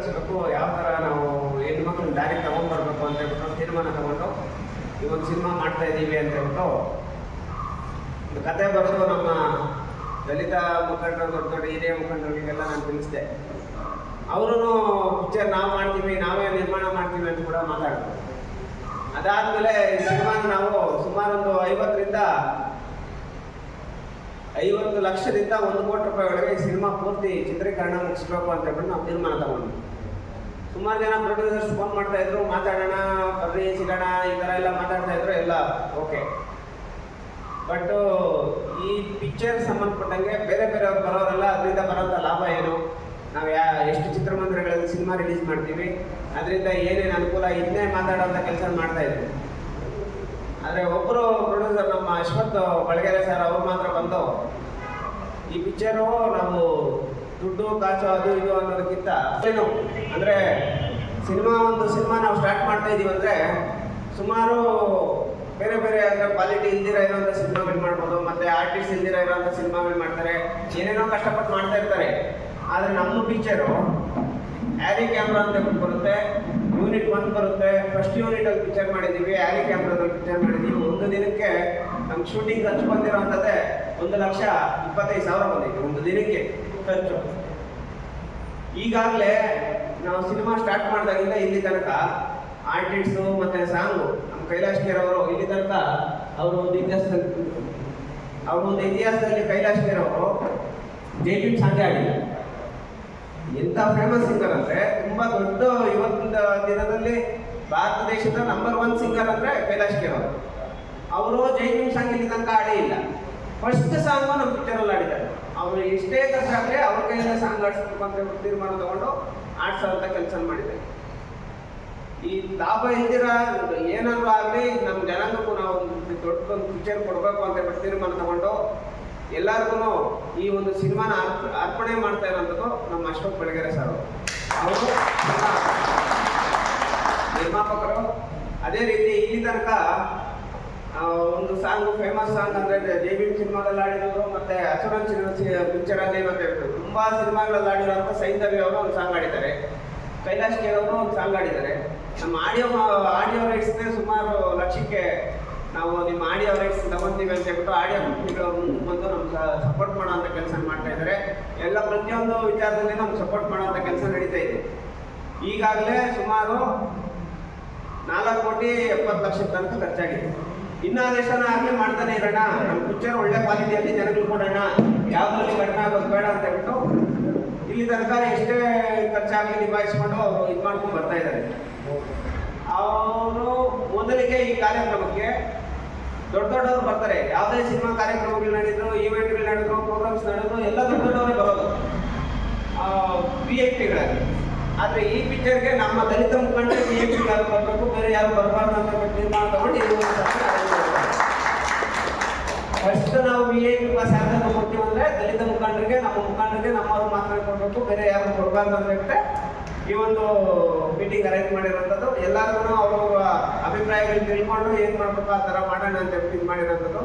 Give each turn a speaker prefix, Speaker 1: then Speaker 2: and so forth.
Speaker 1: ಕಳಿಸ್ಬೇಕು, ಯಾವ ಥರ ನಾವು ಹೆಣ್ಮಕ್ಳನ್ನ ದಾರಿ ತೊಗೊಂಡ್ಬರ್ಬೇಕು ಅಂತ ಹೇಳ್ಬಿಟ್ಟು ತೀರ್ಮಾನ ತಗೊಂಡು ಈ ಒಂದು ಸಿನಿಮಾ ಮಾಡ್ತಾ ಇದ್ದೀವಿ ಅಂತ ಹೇಳ್ಬಿಟ್ಟು ಒಂದು ಕತೆ ಬರೆದು ನಮ್ಮ ದಲಿತ ಮುಖಂಡರು, ದೊಡ್ಡ ದೊಡ್ಡ ಹಿರಿಯ ಮುಖಂಡರಿಗೆಲ್ಲ ನಾನು ತಿಳಿಸಿದೆ. ಅವರು ಪಿಕ್ಚರ್ ನಾವು ಮಾಡ್ತೀವಿ, ನಾವೇ ನಿರ್ಮಾಣ ಮಾಡ್ತೀವಿ ಅಂತ ಕೂಡ ಮಾತಾಡಿದ್ರು. ಅದಾದಮೇಲೆ ಈ ಸಿನಿಮಾನ ನಾವು ಸುಮಾರು ಒಂದು 50 ಲಕ್ಷದಿಂದ 1 ಕೋಟಿ ರೂಪಾಯಿ ಒಳಗೆ ಈ ಸಿನಿಮಾ ಪೂರ್ತಿ ಚಿತ್ರೀಕರಣ ಮುಗಿಸ್ಬೇಕು ಅಂತ ಹೇಳ್ಬಿಟ್ಟು ನಾವು ತೀರ್ಮಾನ ತಗೊಂಡ್ವಿ. ಸುಮಾರು ಜನ ಪ್ರೊಡ್ಯೂಸರ್ಸ್ ಫೋನ್ ಮಾಡ್ತಾ ಇದ್ರು, ಮಾತಾಡೋಣ ಬರ್ರಿ ಸಿಗೋಣ ಈ ಥರ ಎಲ್ಲ ಮಾತಾಡ್ತಾ ಇದ್ರು, ಎಲ್ಲ ಓಕೆ. ಬಟ್ ಈ ಪಿಕ್ಚರ್ ಸಂಬಂಧಪಟ್ಟಂಗೆ ಬೇರೆ ಬೇರೆಯವ್ರು ಬರೋರೆಲ್ಲ ಅದರಿಂದ ಬರೋಂಥ ಲಾಭ ಏನು, ನಾವು ಎಷ್ಟು ಚಿತ್ರಮಂದಿರಗಳಲ್ಲಿ ಸಿನಿಮಾ ರಿಲೀಸ್ ಮಾಡ್ತೀವಿ, ಅದರಿಂದ ಏನೇನು ಅನುಕೂಲ, ಇದನ್ನೇ ಮಾತಾಡೋಂಥ ಕೆಲಸ ಮಾಡ್ತಾ ಇದ್ವಿ. ಆದರೆ ಒಬ್ಬರು ಪ್ರೊಡ್ಯೂಸರ್ ನಮ್ಮ ಅಶ್ವಥ್ ಬಳಗೆರೆ ಸರ್ ಅವ್ರು ಮಾತ್ರ ಬಂದು ಈ ಪಿಕ್ಚರು ನಾವು ದುಡ್ಡು ಕಾಸು ಅದು ಇದು ಅನ್ನೋದಕ್ಕಿಂತ ಏನು ಅಂದರೆ ಒಂದು ಸಿನಿಮಾ ನಾವು ಸ್ಟಾರ್ಟ್ ಮಾಡ್ತಾ ಇದ್ದೀವಿ ಅಂದರೆ ಸುಮಾರು ಬೇರೆ ಬೇರೆ ಅಂದರೆ ಕ್ವಾಲಿಟಿ ಇಲ್ದಿರ ಇರೋಂಥ ಸಿನಿಮಾಗಳು ಮಾಡ್ಬೋದು, ಮತ್ತು ಆರ್ಟಿಸ್ಟ್ ಇಲ್ದಿರ ಇರೋಂಥ ಸಿನಿಮಾಗಳು ಮಾಡ್ತಾರೆ, ಏನೇನೋ ಕಷ್ಟಪಟ್ಟು ಮಾಡ್ತಾ ಇರ್ತಾರೆ. ಆದರೆ ನಮ್ಮ ಪಿಕ್ಚರು ಆ್ಯರಿ ಕ್ಯಾಮ್ರಾ ಅಂತ ಬರುತ್ತೆ, ಯೂನಿಟ್ 1 ಬರುತ್ತೆ. ಫಸ್ಟ್ ಯೂನಿಟಲ್ಲಿ ಪಿಕ್ಚರ್ ಮಾಡಿದ್ದೀವಿ, ಆ್ಯರಿ ಕ್ಯಾಮ್ರಾದಲ್ಲಿ ಪಿಕ್ಚರ್ ಮಾಡಿದ್ದೀವಿ. ಒಂದು ದಿನಕ್ಕೆ ನಮ್ಮ ಶೂಟಿಂಗ್ ಖರ್ಚು ಬಂದಿರೋಂಥದ್ದೇ 1,25,000 ಬಂದಿದೆ ಒಂದು ದಿನಕ್ಕೆ ಖರ್ಚು. ಈಗಾಗಲೇ ನಾವು ಸಿನಿಮಾ ಸ್ಟಾರ್ಟ್ ಮಾಡಿದಾಗಿಂದ ಇಲ್ಲಿ ತನಕ ಆರ್ಟಿಸ್ಟು ಮತ್ತು ಸಾಂಗು ನಮ್ಮ ಕೈಲಾಶ್ ಖೇರ್ ಅವರು ಇಲ್ಲಿ ತನಕ ಅವರು ಒಂದು ಇತಿಹಾಸದಲ್ಲಿ ಕೈಲಾಶ್ ಖೇರ್ ಅವರು ಜೈಬಿನ್ ಸಾಂಗ್ ಆಡಿಲ್ಲ. ಎಂಥ ಫೇಮಸ್ ಸಿಂಗರ್ ಅಂದರೆ ತುಂಬ ದೊಡ್ಡ ಇವತ್ತಿನ ದಿನದಲ್ಲಿ ಭಾರತ ದೇಶದ ನಂಬರ್ 1 ಸಿಂಗರ್ ಅಂದರೆ ಕೈಲಾಶ್ ಖೇರ್ ಅವರು ಜೈಬಿನ್ ಸಾಂಗ್ ಇಲ್ಲಿ ತನಕ ಆಡೇ ಇಲ್ಲ. ಫಸ್ಟ್ ಸಾಂಗು ನಮ್ಮ ಪಿಕ್ಚರಲ್ಲಿ ಆಡಿದ್ದಾರೆ. ಅವರು ಎಷ್ಟೇ ಖರ್ಚಾಗಲಿ ಅವ್ರ ಕೈಯಿಂದ ಸಾಂಗ್ ಆಡಿಸ್ಬೇಕು ಅಂತ ತೀರ್ಮಾನ ತಗೊಂಡು ಆಡ್ಸೋಂಥ ಕೆಲಸ ಮಾಡಿದ್ದಾರೆ. ಈ ಲಾಭ ಇಲ್ದಿರ ಏನಾದರೂ ಆಗಲಿ ನಮ್ಮ ಜನಾಂಗಕ್ಕೂ ನಾವು ಒಂದು ದೊಡ್ಡದೊಂದು ಪಿಕ್ಚರ್ ಕೊಡಬೇಕು ಅಂತ ತೀರ್ಮಾನ ತಗೊಂಡು ಎಲ್ಲರಿಗೂ ಈ ಒಂದು ಸಿನಿಮಾನ ಅರ್ಪಣೆ ಮಾಡ್ತಾ ಇರೋಂಥದ್ದು ನಮ್ಮ ಅಶ್ವಥ್ ಬಳಗೆರೆ ಸರ್ ಅವರು ನಿರ್ಮಾಪಕರು. ಅದೇ ರೀತಿ ಇಲ್ಲಿ ತನಕ ಒಂದು ಸಾಂಗು ಫೇಮಸ್ ಸಾಂಗ್ ಅಂದರೆ ಜೈಬಿನ್ ಸಿನಿಮಾದಲ್ಲಿ ಆಡಿರೋರು, ಮತ್ತು ಅಸುರನ್ ಪಿಕ್ಚರಲ್ಲಿ ಮತ್ತು ತುಂಬ ಸಿನಿಮಾಗಳಲ್ಲಿ ಆಡಿರೋಂಥ ಸೈಂಧವ್ಯ ಅವರು ಒಂದು ಸಾಂಗ್ ಆಡಿದ್ದಾರೆ, ಕೈಲಾಶ್ ಖೇರ್ ಅವರು ಒಂದು ಸಾಂಗ್ ಆಡಿದ್ದಾರೆ. ನಮ್ಮ ಆಡಿಯೋ ರೈಟ್ಸ್ನೇ ಸುಮಾರು ಲಕ್ಷಕ್ಕೆ ನಾವು ನಿಮ್ಮ ಆಡಿಯೋ ರೈಟ್ಸ್ ತಗೊತೀವಿ ಅಂತ ಹೇಳ್ಬಿಟ್ಟು ಆಡಿಯೋ ಕಂಪ್ನಿಗಳು ಮುಂದೆ ಬಂದು ನಮ್ಗೆ ಸಪೋರ್ಟ್ ಮಾಡೋಂಥ ಕೆಲಸ ಮಾಡ್ತಾ ಇದ್ದಾರೆ. ಎಲ್ಲ ಪ್ರತಿಯೊಂದು ವಿಚಾರದಲ್ಲಿ ನಮ್ಗೆ ಸಪೋರ್ಟ್ ಮಾಡೋಂಥ ಕೆಲಸ ನಡೀತಾ ಇದೆ. ಈಗಾಗಲೇ ಸುಮಾರು 4,70,00,000 ತನಕ ಖರ್ಚಾಗಿದೆ. ಇನ್ನೂ ದೇಶನ ಆಗಲಿ ಮಾಡ್ತಾನೆ ಇರೋಣ, ನಮ್ಮ ಪಿಕ್ಚರ್ ಒಳ್ಳೆ ಕ್ವಾಲಿಟಿಯಲ್ಲಿ ಜನಗಳು ಕೊಡೋಣ, ಯಾವುದ್ರಲ್ಲಿ ಕಡಿಮೆ ಆಗೋದು ಬೇಡ ಅಂತ ಹೇಳ್ಬಿಟ್ಟು ಇಲ್ಲಿ ತನಕ ಎಷ್ಟೇ ಖರ್ಚಾಗಲಿ ನಿಭಾಯಿಸ್ಕೊಂಡು ಅವರು ಇದು ಮಾಡ್ಕೊಂಡು ಬರ್ತಾ ಇದ್ದಾರೆ. ಅವರು ಮೊದಲಿಗೆ ಈ ಕಾರ್ಯಕ್ರಮಕ್ಕೆ ದೊಡ್ಡವರು ಬರ್ತಾರೆ. ಯಾವುದೇ ಸಿನಿಮಾ ಕಾರ್ಯಕ್ರಮಗಳು ನಡೆದ್ರು, ಈವೆಂಟ್ಗಳು ನಡೆದ್ರು, ಪ್ರೋಗ್ರಾಮ್ಸ್ ನಡೆದ್ರು, ಎಲ್ಲ ದೊಡ್ಡವರೇ ಬರೋದು VIP-ಗಳಾಗಿ. ಆದರೆ ಈ ಪಿಕ್ಚರ್ಗೆ ನಮ್ಮ ದಲಿತ ಮುಖಂಡರು VIP-ಗಳು ಬರಬೇಕು, ಬೇರೆ ಯಾರು ಬರಬಾರ್ದು ಅಂತ ತೀರ್ಮಾನ ತಗೊಂಡು ಫಸ್ಟ್ ನಾವು VIP ಪಾಸ್ ಯಾರನ್ನ ಕೊಡ್ತೀವಿ ಅಂದರೆ ದಲಿತ ಮುಖಂಡರಿಗೆ, ನಮ್ಮ ಮುಖಂಡರಿಗೆ ನಮ್ಮವ್ರು ಮಾತ್ರ ಕೊಡಬೇಕು, ಬೇರೆ ಯಾರು ಕೊಡಬಾರ್ದು ಅಂತ ಹೇಳ್ಬಿಟ್ಟೆ ಈ ಒಂದು ಮೀಟಿಂಗ್ ಅರೇಂಜ್ ಮಾಡಿರೋಂಥದ್ದು. ಎಲ್ಲರಿಗೂ ಅವರು ಅಭಿಪ್ರಾಯಗಳು ತಿಳ್ಕೊಂಡು ಏನು ಮಾಡಬೇಕು ಆ ಥರ ಮಾಡೋಣ ಅಂತ ಇದು ಮಾಡಿರೋಂಥದ್ದು.